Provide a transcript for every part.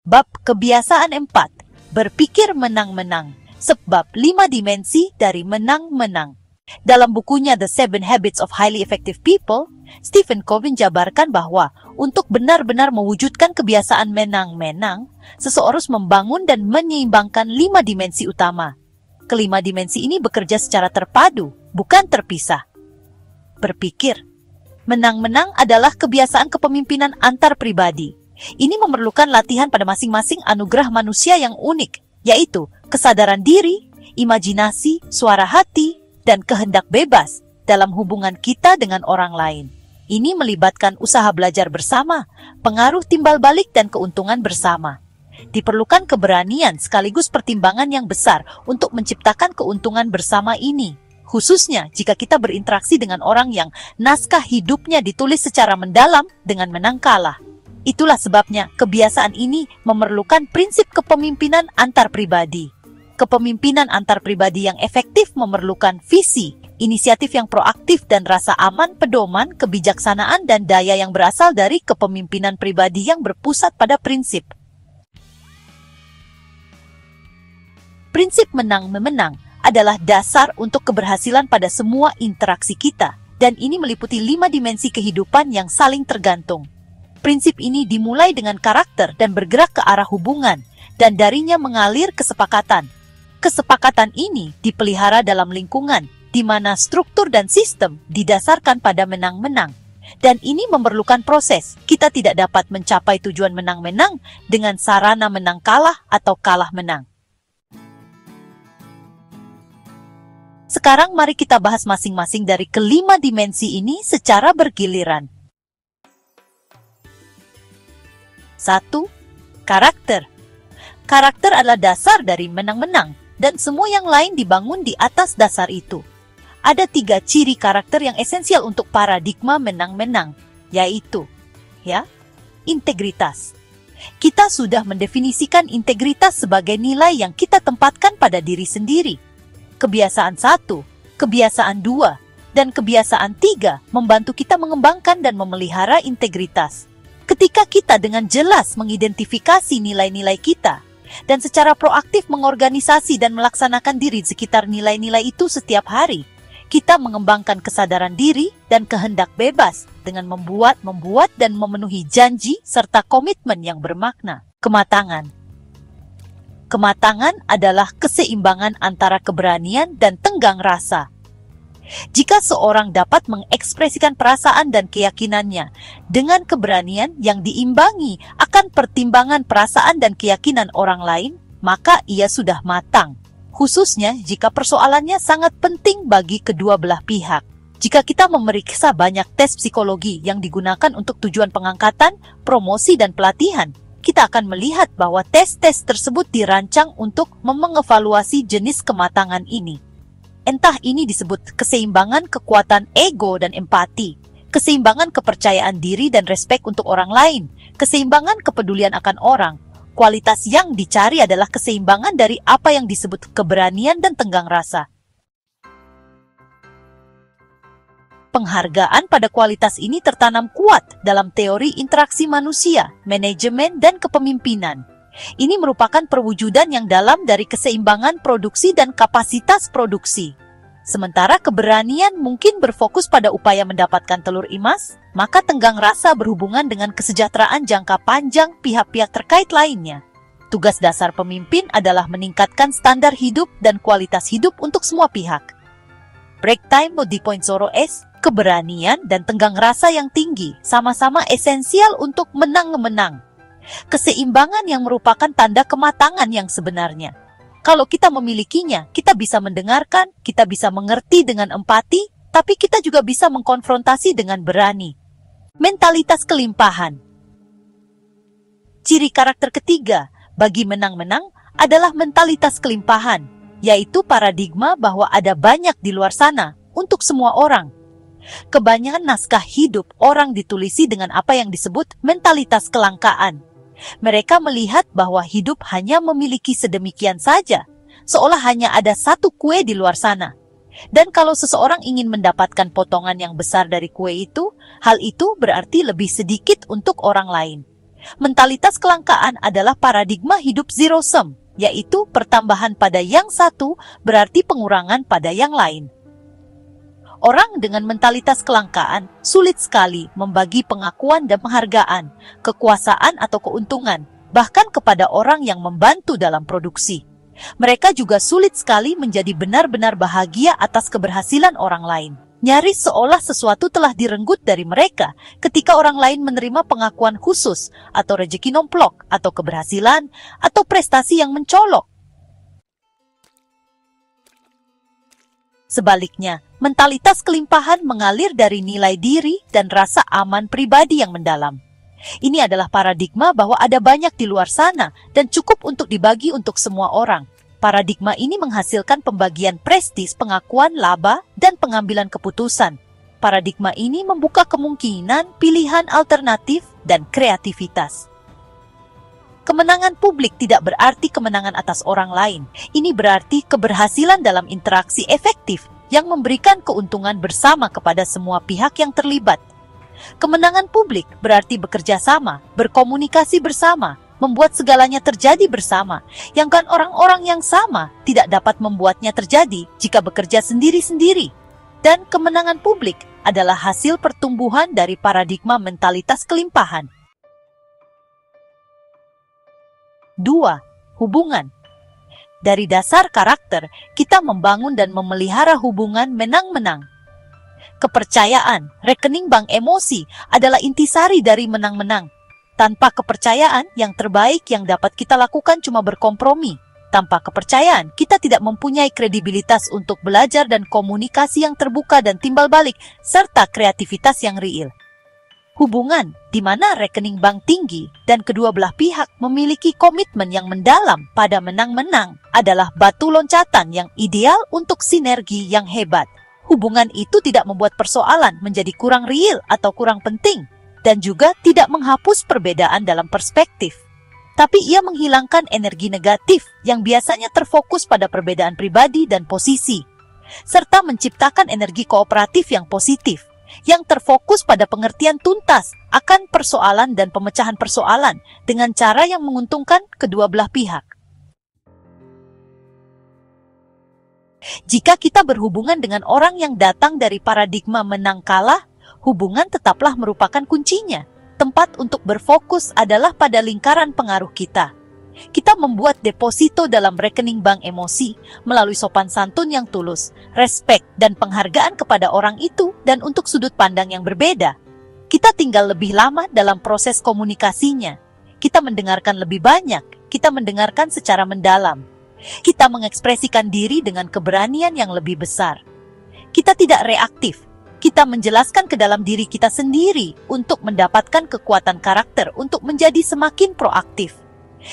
Bab kebiasaan 4, berpikir menang-menang, sebab 5 dimensi dari menang-menang. Dalam bukunya The 7 Habits of Highly Effective People, Stephen Covey jabarkan bahwa untuk benar-benar mewujudkan kebiasaan menang-menang, seseorang harus membangun dan menyeimbangkan 5 dimensi utama. Kelima dimensi ini bekerja secara terpadu, bukan terpisah. Berpikir menang-menang adalah kebiasaan kepemimpinan antar pribadi. Ini memerlukan latihan pada masing-masing anugerah manusia yang unik, yaitu kesadaran diri, imajinasi, suara hati, dan kehendak bebas dalam hubungan kita dengan orang lain. Ini melibatkan usaha belajar bersama, pengaruh timbal balik, dan keuntungan bersama. Diperlukan keberanian sekaligus pertimbangan yang besar untuk menciptakan keuntungan bersama ini, khususnya jika kita berinteraksi dengan orang yang naskah hidupnya ditulis secara mendalam dengan menang kalah. Itulah sebabnya kebiasaan ini memerlukan prinsip kepemimpinan antar pribadi. Kepemimpinan antar pribadi yang efektif memerlukan visi, inisiatif yang proaktif, dan rasa aman, pedoman, kebijaksanaan, dan daya yang berasal dari kepemimpinan pribadi yang berpusat pada prinsip. Prinsip menang-menang adalah dasar untuk keberhasilan pada semua interaksi kita, dan ini meliputi 5 dimensi kehidupan yang saling tergantung. Prinsip ini dimulai dengan karakter dan bergerak ke arah hubungan, dan darinya mengalir kesepakatan. Kesepakatan ini dipelihara dalam lingkungan, di mana struktur dan sistem didasarkan pada menang-menang. Dan ini memerlukan proses. Kita tidak dapat mencapai tujuan menang-menang dengan sarana menang kalah atau kalah menang. Sekarang mari kita bahas masing-masing dari kelima dimensi ini secara bergiliran. 1. Karakter. Karakter adalah dasar dari menang-menang, dan semua yang lain dibangun di atas dasar itu. Ada 3 ciri karakter yang esensial untuk paradigma menang-menang, yaitu integritas. Kita sudah mendefinisikan integritas sebagai nilai yang kita tempatkan pada diri sendiri. Kebiasaan 1, kebiasaan 2, dan kebiasaan 3 membantu kita mengembangkan dan memelihara integritas. Ketika kita dengan jelas mengidentifikasi nilai-nilai kita, dan secara proaktif mengorganisasi dan melaksanakan diri sekitar nilai-nilai itu setiap hari, kita mengembangkan kesadaran diri dan kehendak bebas dengan membuat dan memenuhi janji serta komitmen yang bermakna. Kematangan. Kematangan adalah keseimbangan antara keberanian dan tenggang rasa. Jika seorang dapat mengekspresikan perasaan dan keyakinannya dengan keberanian yang diimbangi akan pertimbangan perasaan dan keyakinan orang lain, maka ia sudah matang. Khususnya jika persoalannya sangat penting bagi kedua belah pihak. Jika kita memeriksa banyak tes psikologi yang digunakan untuk tujuan pengangkatan, promosi, dan pelatihan, kita akan melihat bahwa tes-tes tersebut dirancang untuk mengevaluasi jenis kematangan ini. Entah ini disebut keseimbangan kekuatan ego dan empati, keseimbangan kepercayaan diri dan respek untuk orang lain, keseimbangan kepedulian akan orang. Kualitas yang dicari adalah keseimbangan dari apa yang disebut keberanian dan tenggang rasa. Penghargaan pada kualitas ini tertanam kuat dalam teori interaksi manusia, manajemen, dan kepemimpinan. Ini merupakan perwujudan yang dalam dari keseimbangan produksi dan kapasitas produksi. Sementara keberanian mungkin berfokus pada upaya mendapatkan telur emas, maka tenggang rasa berhubungan dengan kesejahteraan jangka panjang pihak-pihak terkait lainnya. Tugas dasar pemimpin adalah meningkatkan standar hidup dan kualitas hidup untuk semua pihak. Break time di Point Zero S, keberanian dan tenggang rasa yang tinggi sama-sama esensial untuk menang-menang. Keseimbangan yang merupakan tanda kematangan yang sebenarnya. Kalau kita memilikinya, kita bisa mendengarkan, kita bisa mengerti dengan empati, tapi kita juga bisa mengkonfrontasi dengan berani. Mentalitas kelimpahan. Ciri karakter ketiga bagi menang-menang adalah mentalitas kelimpahan, yaitu paradigma bahwa ada banyak di luar sana untuk semua orang. Kebanyakan naskah hidup orang ditulisi dengan apa yang disebut mentalitas kelangkaan. Mereka melihat bahwa hidup hanya memiliki sedemikian saja, seolah hanya ada satu kue di luar sana. Dan kalau seseorang ingin mendapatkan potongan yang besar dari kue itu, hal itu berarti lebih sedikit untuk orang lain. Mentalitas kelangkaan adalah paradigma hidup zero sum, yaitu pertambahan pada yang satu berarti pengurangan pada yang lain. Orang dengan mentalitas kelangkaan sulit sekali membagi pengakuan dan penghargaan, kekuasaan atau keuntungan, bahkan kepada orang yang membantu dalam produksi. Mereka juga sulit sekali menjadi benar-benar bahagia atas keberhasilan orang lain. Nyaris seolah sesuatu telah direnggut dari mereka ketika orang lain menerima pengakuan khusus atau rejeki nomplok atau keberhasilan atau prestasi yang mencolok. Sebaliknya, mentalitas kelimpahan mengalir dari nilai diri dan rasa aman pribadi yang mendalam. Ini adalah paradigma bahwa ada banyak di luar sana dan cukup untuk dibagi untuk semua orang. Paradigma ini menghasilkan pembagian prestis, pengakuan, laba, dan pengambilan keputusan. Paradigma ini membuka kemungkinan, pilihan alternatif, dan kreativitas. Kemenangan publik tidak berarti kemenangan atas orang lain. Ini berarti keberhasilan dalam interaksi efektif yang memberikan keuntungan bersama kepada semua pihak yang terlibat. Kemenangan publik berarti bekerja sama, berkomunikasi bersama, membuat segalanya terjadi bersama, yang kan orang-orang yang sama tidak dapat membuatnya terjadi jika bekerja sendiri-sendiri. Dan kemenangan publik adalah hasil pertumbuhan dari paradigma mentalitas kelimpahan. 2. Hubungan. Dari dasar karakter, kita membangun dan memelihara hubungan menang-menang. Kepercayaan, rekening bank emosi adalah intisari dari menang-menang. Tanpa kepercayaan, yang terbaik yang dapat kita lakukan cuma berkompromi. Tanpa kepercayaan, kita tidak mempunyai kredibilitas untuk belajar dan komunikasi yang terbuka dan timbal balik, serta kreativitas yang real. Hubungan di mana rekening bank tinggi dan kedua belah pihak memiliki komitmen yang mendalam pada menang-menang adalah batu loncatan yang ideal untuk sinergi yang hebat. Hubungan itu tidak membuat persoalan menjadi kurang real atau kurang penting, dan juga tidak menghapus perbedaan dalam perspektif. Tapi ia menghilangkan energi negatif yang biasanya terfokus pada perbedaan pribadi dan posisi, serta menciptakan energi kooperatif yang positif, yang terfokus pada pengertian tuntas akan persoalan dan pemecahan persoalan dengan cara yang menguntungkan kedua belah pihak. Jika kita berhubungan dengan orang yang datang dari paradigma menang kalah, hubungan tetaplah merupakan kuncinya. Tempat untuk berfokus adalah pada lingkaran pengaruh kita. Kita membuat deposito dalam rekening bank emosi melalui sopan santun yang tulus, respek dan penghargaan kepada orang itu dan untuk sudut pandang yang berbeda. Kita tinggal lebih lama dalam proses komunikasinya. Kita mendengarkan lebih banyak, kita mendengarkan secara mendalam. Kita mengekspresikan diri dengan keberanian yang lebih besar. Kita tidak reaktif. Kita menjelaskan ke dalam diri kita sendiri untuk mendapatkan kekuatan karakter untuk menjadi semakin proaktif.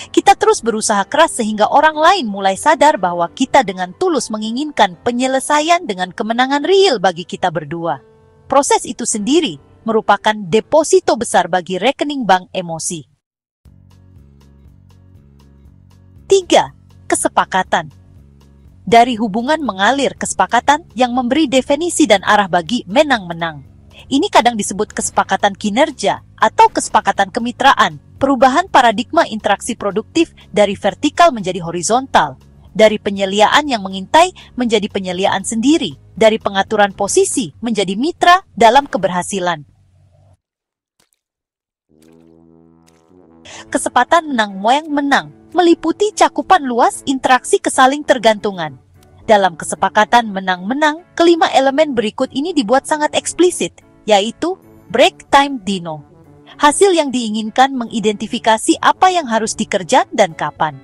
Kita terus berusaha keras sehingga orang lain mulai sadar bahwa kita dengan tulus menginginkan penyelesaian dengan kemenangan real bagi kita berdua. Proses itu sendiri merupakan deposito besar bagi rekening bank emosi. 3. Kesepakatan. Dari hubungan mengalir kesepakatan yang memberi definisi dan arah bagi menang-menang. Ini kadang disebut kesepakatan kinerja atau kesepakatan kemitraan, perubahan paradigma interaksi produktif dari vertikal menjadi horizontal, dari penyeliaan yang mengintai menjadi penyeliaan sendiri, dari pengaturan posisi menjadi mitra dalam keberhasilan. Kesempatan menang-menang meliputi cakupan luas interaksi kesaling tergantungan. Dalam kesepakatan menang-menang, kelima elemen berikut ini dibuat sangat eksplisit, yaitu break time dino. Hasil yang diinginkan mengidentifikasi apa yang harus dikerjakan dan kapan.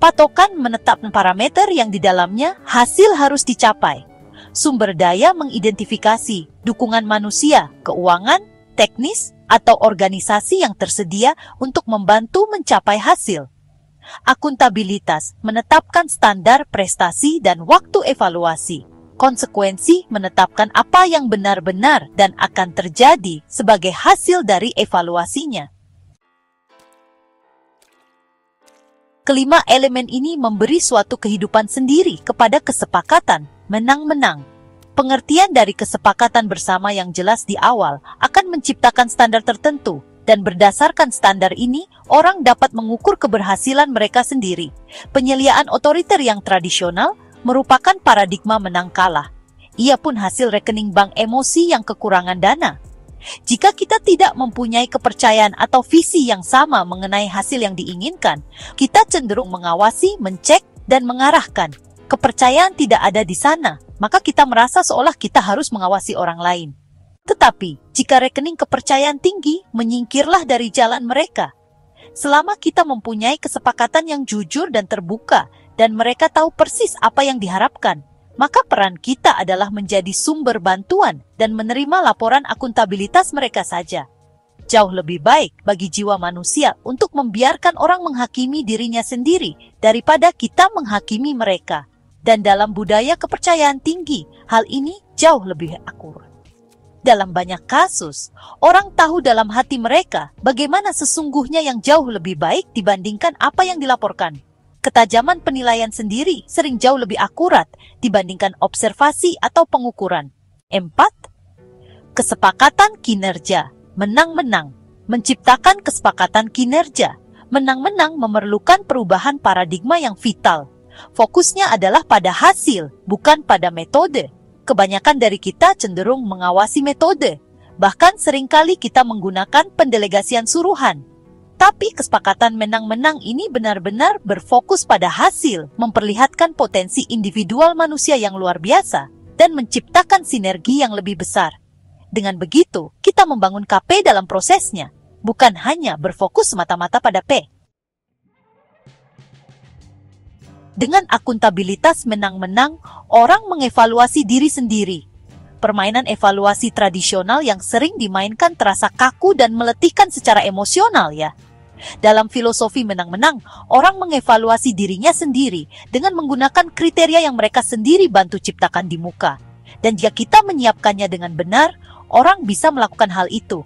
Patokan menetapkan parameter yang di dalamnya hasil harus dicapai. Sumber daya mengidentifikasi dukungan manusia, keuangan, teknis, atau organisasi yang tersedia untuk membantu mencapai hasil. Akuntabilitas menetapkan standar prestasi dan waktu evaluasi. Konsekuensi menetapkan apa yang benar-benar dan akan terjadi sebagai hasil dari evaluasinya. Kelima elemen ini memberi suatu kehidupan sendiri kepada kesepakatan menang-menang. Pengertian dari kesepakatan bersama yang jelas di awal akan menciptakan standar tertentu, Dan berdasarkan standar ini, orang dapat mengukur keberhasilan mereka sendiri. Penyediaan otoriter yang tradisional merupakan paradigma menang kalah. Ia pun hasil rekening bank emosi yang kekurangan dana. Jika kita tidak mempunyai kepercayaan atau visi yang sama mengenai hasil yang diinginkan, kita cenderung mengawasi, mencek, dan mengarahkan. Kepercayaan tidak ada di sana, maka kita merasa seolah kita harus mengawasi orang lain. Tetapi, jika rekening kepercayaan tinggi, menyingkirlah dari jalan mereka. Selama kita mempunyai kesepakatan yang jujur dan terbuka, dan mereka tahu persis apa yang diharapkan, maka peran kita adalah menjadi sumber bantuan dan menerima laporan akuntabilitas mereka saja. Jauh lebih baik bagi jiwa manusia untuk membiarkan orang menghakimi dirinya sendiri daripada kita menghakimi mereka. Dan dalam budaya kepercayaan tinggi, hal ini jauh lebih akurat. Dalam banyak kasus, orang tahu dalam hati mereka bagaimana sesungguhnya yang jauh lebih baik dibandingkan apa yang dilaporkan. Ketajaman penilaian sendiri sering jauh lebih akurat dibandingkan observasi atau pengukuran. 4. Kesepakatan kinerja. Menang-menang. Menciptakan kesepakatan kinerja. Menang-menang memerlukan perubahan paradigma yang vital. Fokusnya adalah pada hasil, bukan pada metode. Kebanyakan dari kita cenderung mengawasi metode. Bahkan seringkali kita menggunakan pendelegasian suruhan. Tapi kesepakatan menang-menang ini benar-benar berfokus pada hasil, memperlihatkan potensi individual manusia yang luar biasa, dan menciptakan sinergi yang lebih besar. Dengan begitu, kita membangun KP dalam prosesnya, bukan hanya berfokus semata-mata pada P. Dengan akuntabilitas menang-menang, orang mengevaluasi diri sendiri. Permainan evaluasi tradisional yang sering dimainkan terasa kaku dan meletihkan secara emosional ya. Dalam filosofi menang-menang, orang mengevaluasi dirinya sendiri dengan menggunakan kriteria yang mereka sendiri bantu ciptakan di muka. Dan jika kita menyiapkannya dengan benar, orang bisa melakukan hal itu.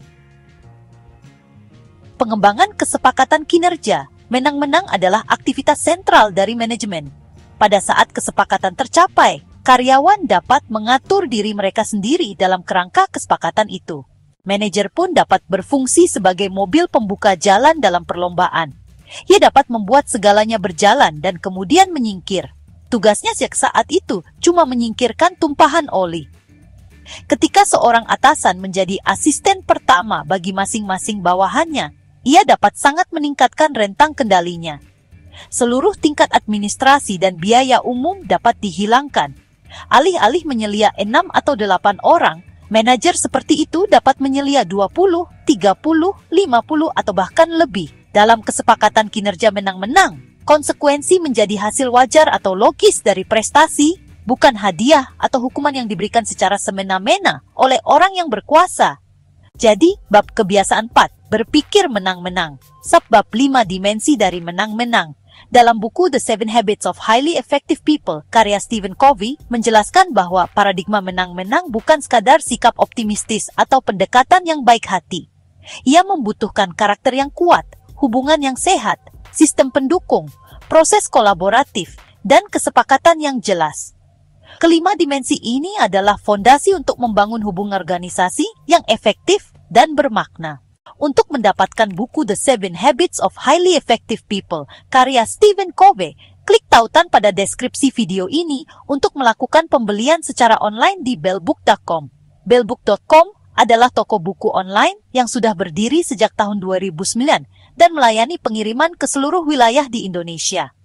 Pengembangan kesepakatan kinerja. Menang-menang adalah aktivitas sentral dari manajemen. Pada saat kesepakatan tercapai, karyawan dapat mengatur diri mereka sendiri dalam kerangka kesepakatan itu. Manajer pun dapat berfungsi sebagai mobil pembuka jalan dalam perlombaan. Ia dapat membuat segalanya berjalan dan kemudian menyingkir. Tugasnya saat itu cuma menyingkirkan tumpahan oli. Ketika seorang atasan menjadi asisten pertama bagi masing-masing bawahannya, ia dapat sangat meningkatkan rentang kendalinya. Seluruh tingkat administrasi dan biaya umum dapat dihilangkan. Alih-alih menyelia 6 atau 8 orang, manajer seperti itu dapat menyelia 20, 30, 50 atau bahkan lebih. Dalam kesepakatan kinerja menang-menang, konsekuensi menjadi hasil wajar atau logis dari prestasi, bukan hadiah atau hukuman yang diberikan secara semena-mena oleh orang yang berkuasa. Jadi, bab kebiasaan 4, berpikir menang-menang. Subbab 5 dimensi dari menang-menang. Dalam buku The 7 Habits of Highly Effective People, karya Stephen Covey, menjelaskan bahwa paradigma menang-menang bukan sekadar sikap optimistis atau pendekatan yang baik hati. Ia membutuhkan karakter yang kuat, hubungan yang sehat, sistem pendukung, proses kolaboratif, dan kesepakatan yang jelas. Kelima dimensi ini adalah fondasi untuk membangun hubungan organisasi yang efektif dan bermakna. Untuk mendapatkan buku The 7 Habits of Highly Effective People, karya Stephen Covey, klik tautan pada deskripsi video ini untuk melakukan pembelian secara online di bellbook.com. Bellbook.com adalah toko buku online yang sudah berdiri sejak tahun 2009 dan melayani pengiriman ke seluruh wilayah di Indonesia.